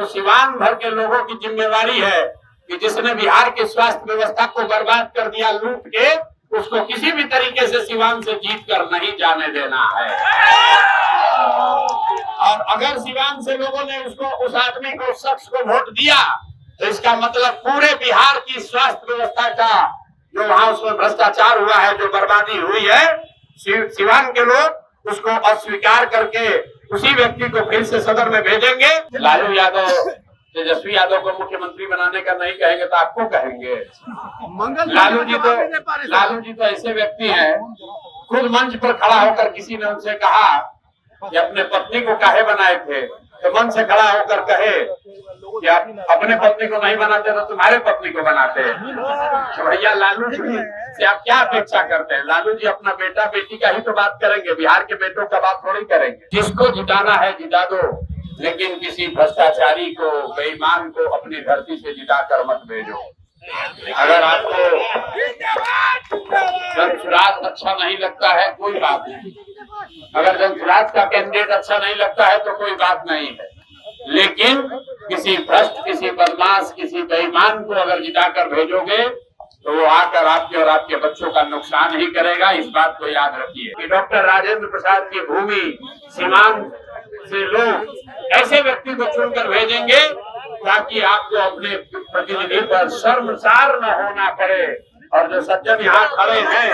सिवान भर के लोगों की जिम्मेवारी है कि जिसने बिहार की स्वास्थ्य व्यवस्था को बर्बाद कर दिया लूट के, उसको किसी भी तरीके से सिवान से जीत कर नहीं जाने देना है। और अगर सिवान से लोगों ने उसको, उस आदमी को, उस शख्स को वोट दिया, तो इसका मतलब पूरे बिहार की स्वास्थ्य व्यवस्था का जो वहां उसमें भ्रष्टाचार हुआ है, जो बर्बादी हुई है, सिवान के लोग उसको अस्वीकार करके उसी व्यक्ति को फिर से सदन में भेजेंगे। लालू यादव, तेजस्वी यादव को मुख्यमंत्री बनाने का नहीं कहेंगे तो आपको कहेंगे। लालू जी तो ऐसे व्यक्ति हैं, खुद मंच पर खड़ा होकर किसी ने उनसे कहा कि अपने पत्नी को काहे बनाए थे, तो मंच से खड़ा होकर कहे कि आप अपने पत्नी को नहीं बनाते तो तुम्हारे पत्नी को बनाते हैं। तो भैया लालू जी से आप क्या अपेक्षा करते हैं? लालू जी अपना बेटा बेटी का ही तो बात करेंगे, बिहार के बेटों का बात थोड़ी करेंगे। जिसको जिताना है जिता दो, लेकिन किसी भ्रष्टाचारी को, बेईमान को अपनी धरती से जिता कर मत भेजो। अगर आपको जनसुराज अच्छा नहीं लगता है, कोई बात नहीं। अगर जनसुराज का कैंडिडेट अच्छा नहीं लगता है तो कोई बात नहीं है, लेकिन किसी भ्रष्ट, किसी बदमाश, किसी बेईमान को अगर जिताकर भेजोगे तो वो आकर आपके और आपके बच्चों का नुकसान ही करेगा। इस बात को याद रखिए कि डॉक्टर राजेंद्र प्रसाद की भूमि सीमांत से लोग ऐसे व्यक्ति को चुनकर भेजेंगे ताकि आपको अपने प्रतिनिधि पर शर्मसार न होना पड़े। और जो सज्जन यहाँ खड़े हैं,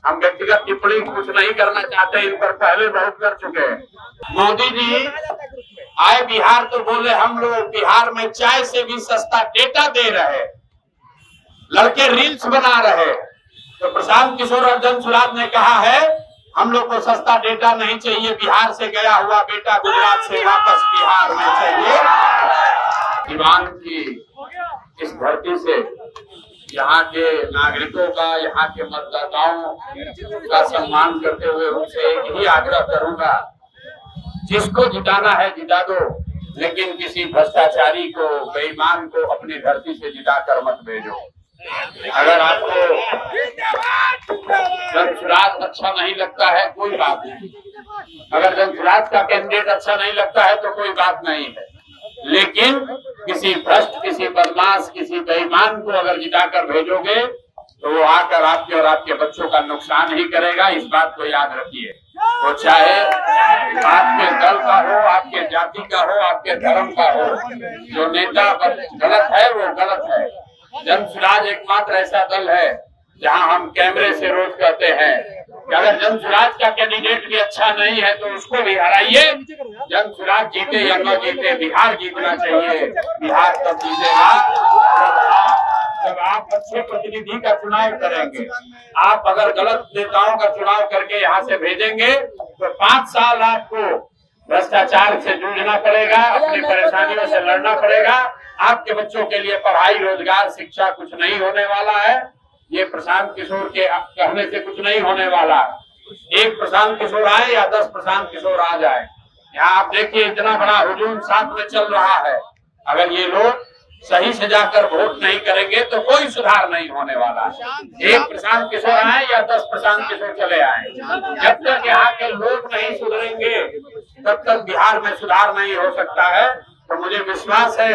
हम व्यक्तिगत टिप्पणी कुछ नहीं करना चाहते, इन पर पहले बहुत कर चुके हैं। मोदी जी आए बिहार तो बोले हम लोग बिहार में चाय से भी सस्ता डेटा दे रहे, लड़के रील्स बना रहे। तो प्रशांत किशोर और जनसुराज ने कहा है हम लोग को सस्ता डेटा नहीं चाहिए, बिहार से गया हुआ बेटा गुजरात से वापस बिहार में चाहिए। सिवान की इस धरती से यहाँ के नागरिकों का, यहाँ के मतदाताओं का सम्मान करते हुए उनसे एक ही आग्रह करूंगा, जिसको जिताना है जिता दो, लेकिन किसी भ्रष्टाचारी को, बेईमान को अपनी धरती से जिताकर मत भेजो। अगर आपको जनसुराज अच्छा नहीं लगता है, कोई बात नहीं। अगर जनसुराज का कैंडिडेट अच्छा नहीं लगता है तो कोई बात नहीं है, लेकिन किसी भ्रष्ट, किसी बदमाश, किसी बेईमान को अगर जिताकर भेजोगे तो वो आकर आपके और आपके बच्चों का नुकसान ही करेगा। इस बात को याद रखिए। वो चाहे आपके दल का हो, आपके जाति का हो, आपके धर्म का हो, जो नेता गलत है वो गलत है। जनसुराज एकमात्र ऐसा दल है जहां हम कैमरे से रोज कहते हैं कि अगर जनसुराज का कैंडिडेट भी अच्छा नहीं है तो उसको भी हराइए। जनसुराज जीते या न जीते, बिहार जीतना चाहिए। बिहार तब जीतेगा जब आप अच्छे प्रतिनिधि का चुनाव करेंगे। आप अगर गलत नेताओं का चुनाव करके यहाँ से भेजेंगे तो 5 साल आपको भ्रष्टाचार से जूझना पड़ेगा, अपनी परेशानियों से लड़ना पड़ेगा। आपके बच्चों के लिए पढ़ाई, रोजगार, शिक्षा कुछ नहीं होने वाला है। ये प्रशांत किशोर के कहने से कुछ नहीं होने वाला। एक प्रशांत किशोर आए या 10 प्रशांत किशोर आ जाए, यहाँ आप देखिए इतना बड़ा हुजूम साथ में चल रहा है। अगर ये लोग सही से जाकर वोट नहीं करेंगे तो कोई सुधार नहीं होने वाला। एक प्रशांत किशोर आए या 10 प्रशांत किशोर चले आए, जब तक यहाँ के लोग नहीं सुधरेंगे तब तक बिहार में सुधार नहीं हो सकता है। तो मुझे विश्वास है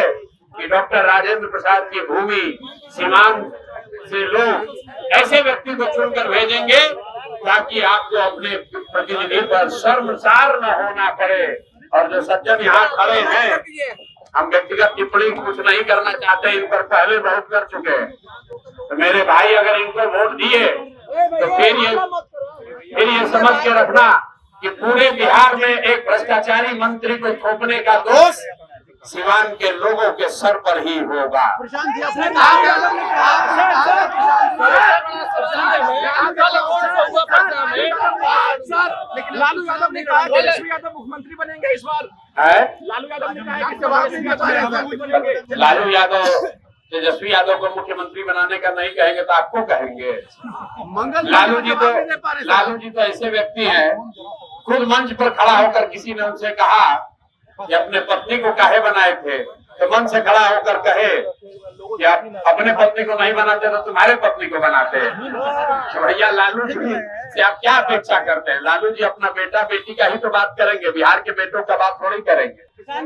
कि डॉक्टर राजेंद्र प्रसाद की भूमि सीमांत से लोग ऐसे व्यक्ति को चुनकर भेजेंगे ताकि आपको अपने प्रतिनिधि पर शर्मसार न होना पड़े। और जो सज्जन यहाँ खड़े हैं, हम व्यक्तिगत टिप्पणी कुछ नहीं करना चाहते, इन पर पहले बहुत कर चुके हैं। तो मेरे भाई अगर इनको वोट दिए तो फिर ये समझ के रखना कि पूरे बिहार में एक भ्रष्टाचारी मंत्री को थोपने का दोष सिवान के लोगों के सर पर ही होगा। लालू यादव ने कहा कि तेजस्वी यादव मुख्यमंत्री बनेंगे इस बार। लालू यादव ने कहा कि लालू यादव तेजस्वी यादव को मुख्यमंत्री बनाने का नहीं कहेंगे तो आपको कहेंगे। लालू जी तो ऐसे व्यक्ति हैं, खुद मंच पर खड़ा होकर किसी ने उनसे कहा कि अपने पत्नी को काहे बनाए थे, तो मन से खड़ा होकर कहे कि आप अपने पत्नी को नहीं बनाते तो तुम्हारे पत्नी को बनाते हैं। तो भैया लालू जी से आप क्या अपेक्षा करते हैं? लालू जी अपना बेटा बेटी का ही तो बात करेंगे, बिहार के बेटों का बात थोड़ी करेंगे। मोदी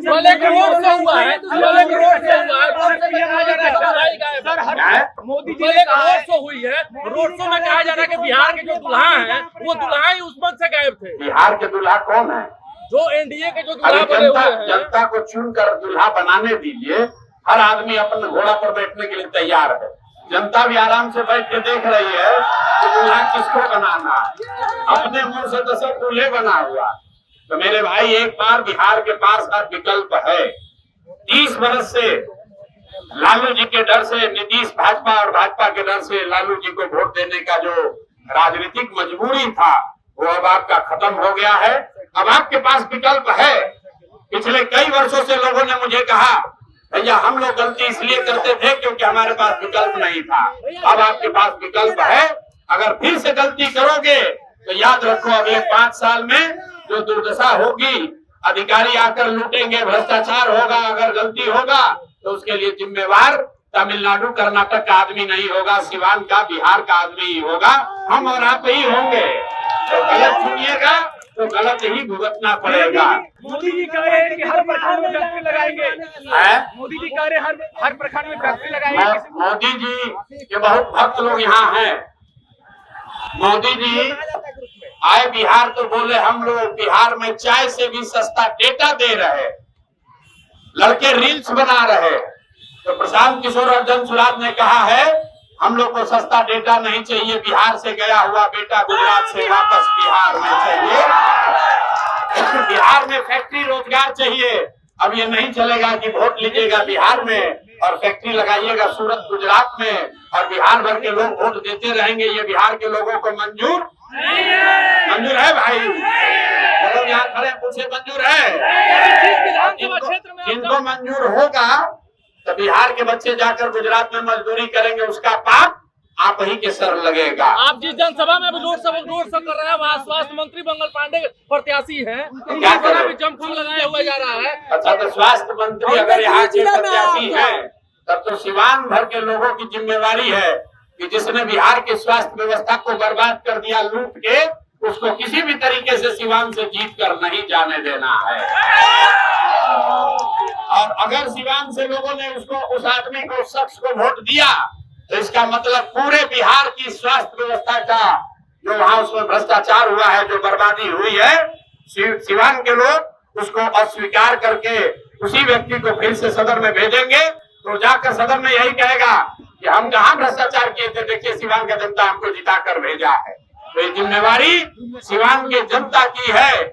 जी ने रोड शो हुई है, रोड शो में कहा जा रहा है कि बिहार के जो दुल्हा हैं वो दुल्हा ही उस पद से गायब थे। बिहार के दुल्हा कौन है? जो एनडीए के जो दुल्हा बने हुए हैं। जनता को चुनकर दुल्हा बनाने दीजिए। हर आदमी अपने घोड़ा पर बैठने के लिए तैयार है। जनता भी आराम से बैठ के देख रही है कि दुल्हा किसको बनाना है। अपने मुंह से तो सब दूल्हे बना हुआ। तो मेरे भाई, एक बार बिहार के पास हर विकल्प है। 30 वर्ष से लालू जी के डर से नीतीश भाजपा और भाजपा के डर से लालू जी को वोट देने का जो राजनीतिक मजबूरी था वो अब आपका खत्म हो गया है। अब आपके पास विकल्प है। पिछले कई वर्षों से लोगों ने मुझे कहा भैया हम लोग गलती इसलिए करते थे क्योंकि हमारे पास विकल्प नहीं था। अब आपके पास विकल्प है। अगर फिर से गलती करोगे तो याद रखो अगले 5 साल में जो दुर्दशा होगी, अधिकारी आकर लूटेंगे, भ्रष्टाचार होगा। अगर गलती होगा तो उसके लिए जिम्मेवार तमिलनाडु कर्नाटक का आदमी नहीं होगा, सिवान का, बिहार का आदमी ही होगा। हम और आप ही होंगे। तो गलत सुनिएगा तो गलत ही भुगतना पड़ेगा। मोदी जी कह रहे हैं कि हर प्रखंड में फैक्ट्री लगाएंगे। मोदी जी कह रहे हैं हर प्रखंड में फैक्ट्री लगाएंगे। मोदी जी के बहुत भक्त लोग यहाँ हैं। मोदी जी आए बिहार तो बोले हम लोग बिहार में चाय से भी सस्ता डेटा दे रहे, लड़के रील्स बना रहे। तो प्रशांत किशोर और जनसुराज ने कहा है हम लोग को सस्ता डेटा नहीं चाहिए, बिहार से गया हुआ बेटा गुजरात से वापस बिहार में चाहिए। बिहार में फैक्ट्री रोजगार चाहिए। अब ये नहीं चलेगा कि वोट लीजिएगा बिहार में और फैक्ट्री लगाइएगा सूरत गुजरात में और बिहार भर के लोग वोट देते रहेंगे। ये बिहार के लोगों को मंजूर है भाई? लोग यहाँ खड़े पूछे मंजूर है? जिनको मंजूर होगा तो बिहार के बच्चे जाकर गुजरात में मजदूरी करेंगे, उसका पाप आप ही के सर लगेगा। आप जिस जनसभा में भी रोड शो कर रहे हैं वहाँ स्वास्थ्य मंत्री मंगल पांडे प्रत्याशी हैं, क्या करें? भी जमखम लगाया हुआ जा रहा है। अच्छा, तो स्वास्थ्य मंत्री अगर यहाँ के प्रत्याशी हैं तब तो सिवान भर के लोगों की जिम्मेवारी है कि जिसने बिहार की स्वास्थ्य व्यवस्था को बर्बाद कर दिया लूट के, उसको किसी भी तरीके से सिवान से जीत कर नहीं जाने देना है। और अगर सिवान से लोगों ने उसको, उस आदमी को, उस शख्स को वोट दिया तो इसका मतलब पूरे बिहार की स्वास्थ्य व्यवस्था का जो वहां उसमें भ्रष्टाचार हुआ है, जो बर्बादी हुई है, सिवान के लोग उसको अस्वीकार करके उसी व्यक्ति को फिर से सदन में भेजेंगे। तो जाकर सदन में यही कहेगा कि हम कहाँ भ्रष्टाचार किए थे, देखिए सिवान का जनता हमको जिताकर भेजा है। तो ये जिम्मेवारी सिवान के जनता की है।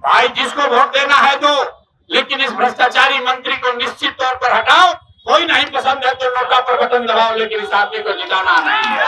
भाई जिसको वोट देना है दो, लेकिन इस भ्रष्टाचारी मंत्री को निश्चित तौर पर हटाओ। कोई नहीं पसंद है तो नोटा पर बटन दबाओ, लेकिन इस आदमी को जिताना नहीं है।